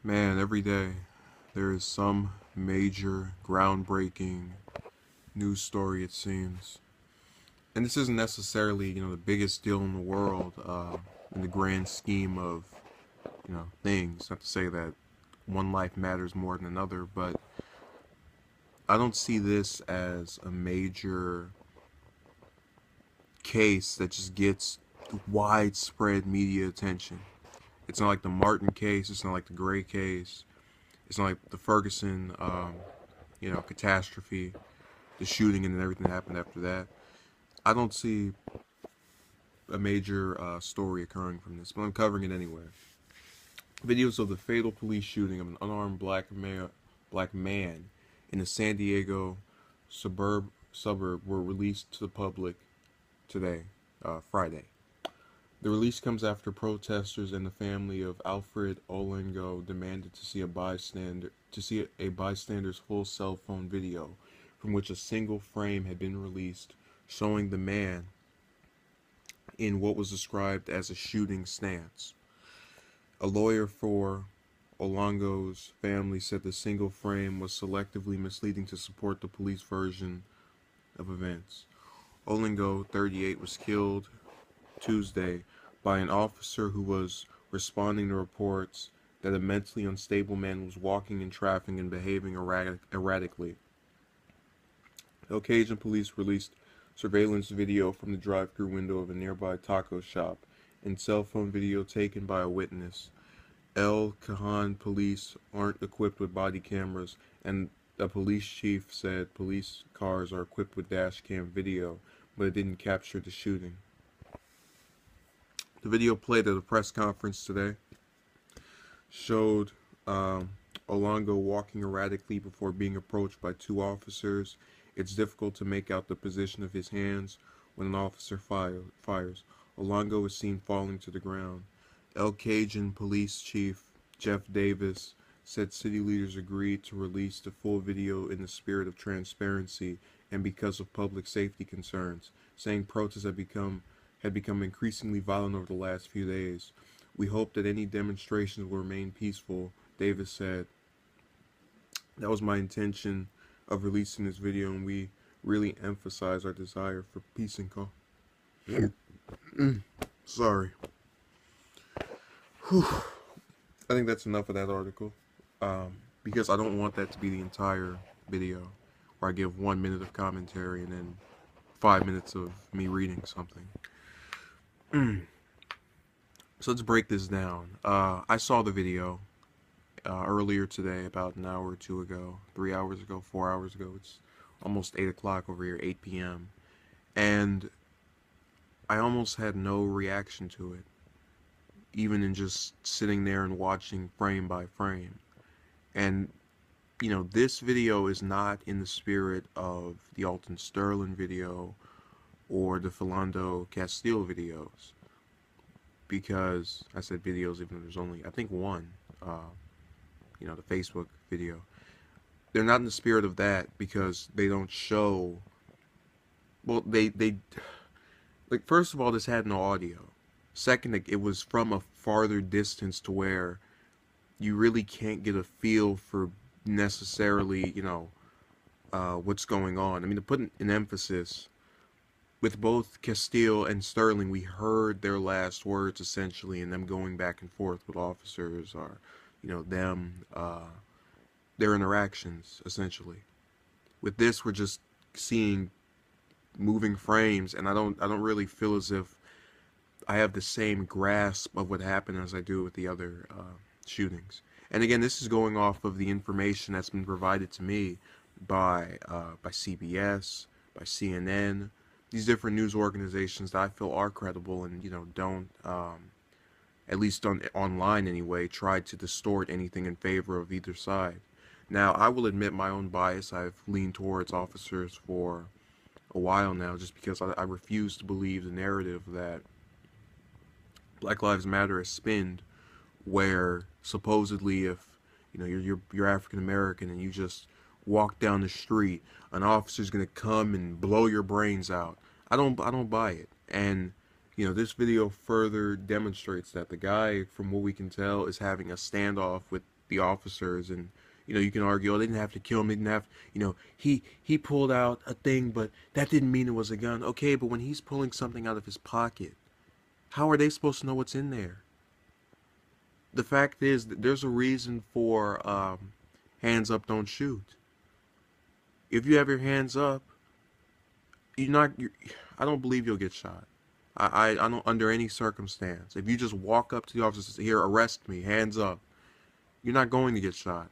Man, every day there is some major, groundbreaking news story, it seems. And this isn't necessarily, the biggest deal in the world in the grand scheme of, things. Not to say that one life matters more than another, but I don't see this as a major case that just gets widespread media attention. It's not like the Martin case. It's not like the Gray case. It's not like the Ferguson, catastrophe, the shooting, and then everything that happened after that. I don't see a major story occurring from this, but I'm covering it anyway. Videos of the fatal police shooting of an unarmed black man in a San Diego suburb were released to the public today, Friday. The release comes after protesters and the family of Alfred Olengo demanded to see a bystander's full cell phone video, from which a single frame had been released, showing the man in what was described as a shooting stance. A lawyer for Olengo's family said the single frame was selectively misleading to support the police version of events. Olengo, 38, was killed Tuesday by an officer who was responding to reports that a mentally unstable man was walking in traffic and behaving erratically. Occasion police released surveillance video from the drive-through window of a nearby taco shop and cell phone video taken by a witness. El Cajon police aren't equipped with body cameras, and the police chief said police cars are equipped with dash cam video, but it didn't capture the shooting. The video played at a press conference today showed Olengo walking erratically before being approached by two officers. It's difficult to make out the position of his hands when an officer fires. Olengo is seen falling to the ground. El Cajon Police Chief Jeff Davis said city leaders agreed to release the full video in the spirit of transparency and because of public safety concerns, saying protests had become increasingly violent over the last few days. We hope that any demonstrations will remain peaceful, Davis said. That was my intention of releasing this video, and we really emphasize our desire for peace and calm. Sorry. Whew. I think that's enough of that article, because I don't want that to be the entire video, where I give 1 minute of commentary and then 5 minutes of me reading something. So let's break this down. I saw the video earlier today, about an hour or two ago, 3 hours ago, 4 hours ago. It's almost 8 o'clock over here, 8 p.m. And I almost had no reaction to it, even in just sitting there and watching frame by frame. And, this video is not in the spirit of the Alton Sterling video or the Philando Castile videos. Because, I said videos even though there's only, I think, one, the Facebook video. They're not in the spirit of that because they don't show, well, like, first of all, this had no audio. Second, it was from a farther distance to where you really can't get a feel for necessarily, what's going on. I mean, to put an emphasis, with both Castile and Sterling, we heard their last words, essentially, and them going back and forth with officers, or, their interactions, essentially. With this, we're just seeing moving frames, and I don't really feel as if I have the same grasp of what happened as I do with the other shootings. And again, this is going off of the information that's been provided to me by CBS, by CNN, these different news organizations that I feel are credible and, don't, at least online anyway, try to distort anything in favor of either side. Now, I will admit my own bias. I've leaned towards officers for a while now, just because I refuse to believe the narrative that Black Lives Matter is spinned, where supposedly if you're African American and you just walk down the street, an officer's gonna come and blow your brains out. I don't buy it. And this video further demonstrates that the guy, from what we can tell, is having a standoff with the officers, and you can argue, oh, they didn't have to kill him, they didn't have, he pulled out a thing, but that didn't mean it was a gun. Okay, but when he's pulling something out of his pocket, how are they supposed to know what's in there? The fact is that there's a reason for hands up, don't shoot. If you have your hands up, I don't believe you'll get shot. I don't, under any circumstance. If you just walk up to the officers and say, here, arrest me, hands up, you're not going to get shot.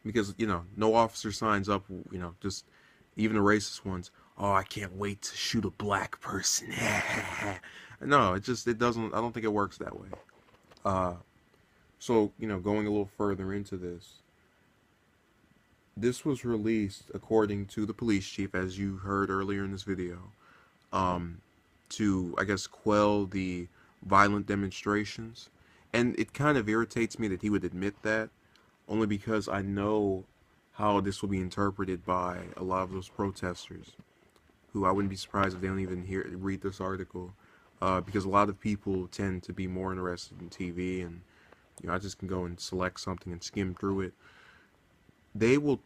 Because, no officer signs up, just even the racist ones, oh, I can't wait to shoot a black person. No, it doesn't, I don't think it works that way. So, going a little further into this was released according to the police chief, as you heard earlier in this video, to, I guess, quell the violent demonstrations. And it kind of irritates me that he would admit that, only because I know how this will be interpreted by a lot of those protesters, who I wouldn't be surprised if they don't even read this article, because a lot of people tend to be more interested in TV, and I just can go and select something and skim through it. They will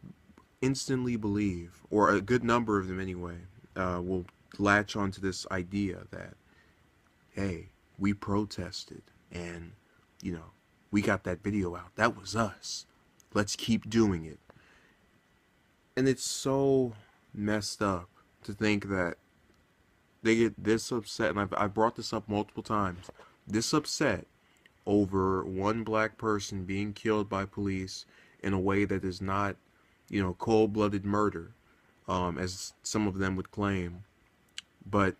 instantly believe, or a good number of them anyway, will latch onto this idea that, hey, we protested, and we got that video out. That was us. Let's keep doing it. And it's so messed up to think that they get this upset, and I've brought this up multiple times, this upset over one black person being killed by police in a way that is not, cold-blooded murder, as some of them would claim, but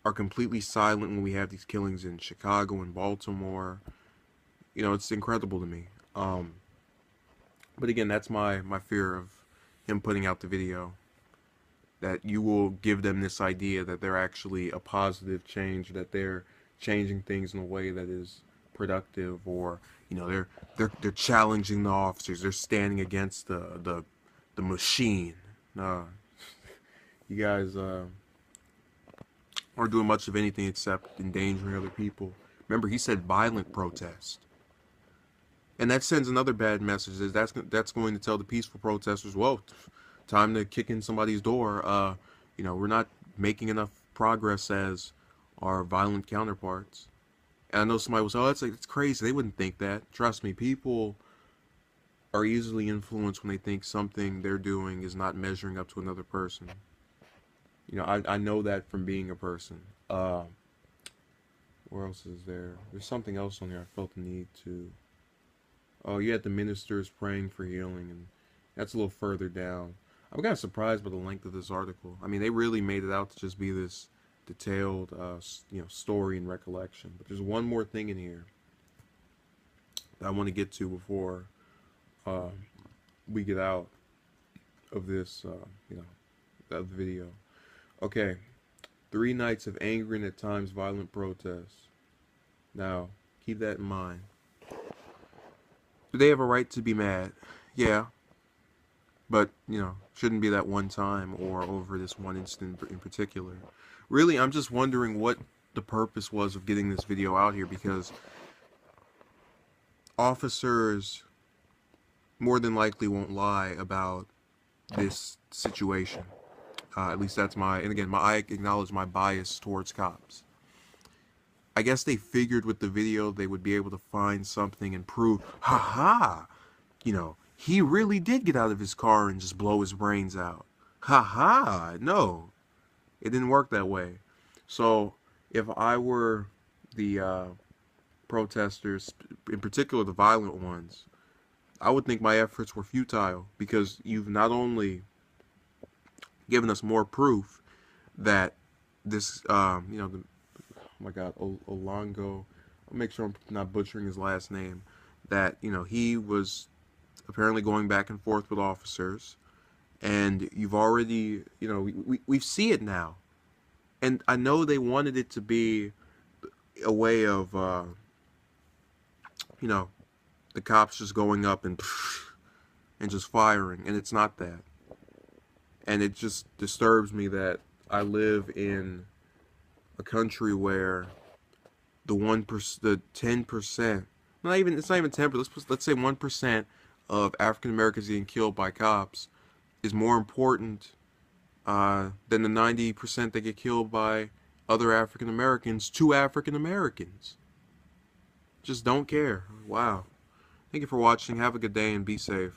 are completely silent when we have these killings in Chicago and Baltimore. It's incredible to me. But again, that's my fear of him putting out the video, that you will give them this idea that they're actually a positive change, that they're changing things in a way that is productive, or they're challenging the officers, they're standing against the machine. You guys aren't doing much of anything except endangering other people. Remember, he said violent protest. And that sends another bad message. That's going to tell the peaceful protesters, well, time to kick in somebody's door. We're not making enough progress as our violent counterparts. And I know somebody will say, oh, it's crazy. They wouldn't think that. Trust me, people are easily influenced when they think something they're doing is not measuring up to another person. I know that from being a person. Where else is there? There's something else on there I felt the need to... Oh, you had the ministers praying for healing, and that's a little further down. I'm kind of surprised by the length of this article. I mean, they really made it out to just be this detailed, story and recollection. But there's one more thing in here that I want to get to before we get out of this, of the video. Okay, 3 nights of angry and at times violent protests. Now, keep that in mind. Do they have a right to be mad? Yeah. But, shouldn't be that one time or over this one incident in particular. Really, I'm just wondering what the purpose was of getting this video out here, because officers more than likely won't lie about this situation. At least that's and again, I acknowledge my bias towards cops. I guess they figured with the video they would be able to find something and prove, he really did get out of his car and just blow his brains out. No, it didn't work that way. So if I were the protesters, in particular the violent ones, I would think my efforts were futile, because you've not only given us more proof that this, oh my God, Olengo, I'll make sure I'm not butchering his last name, that, he was apparently going back and forth with officers, and you've already, we see it now. And I know they wanted it to be a way of, the cops just going up and just firing, and it's not that. And it just disturbs me that I live in a country where the 10%, It's not even 10%. Let's say 1% of African Americans getting killed by cops is more important than the 90% that get killed by other African Americans to African Americans. Just don't care. Wow. Thank you for watching. Have a good day and be safe.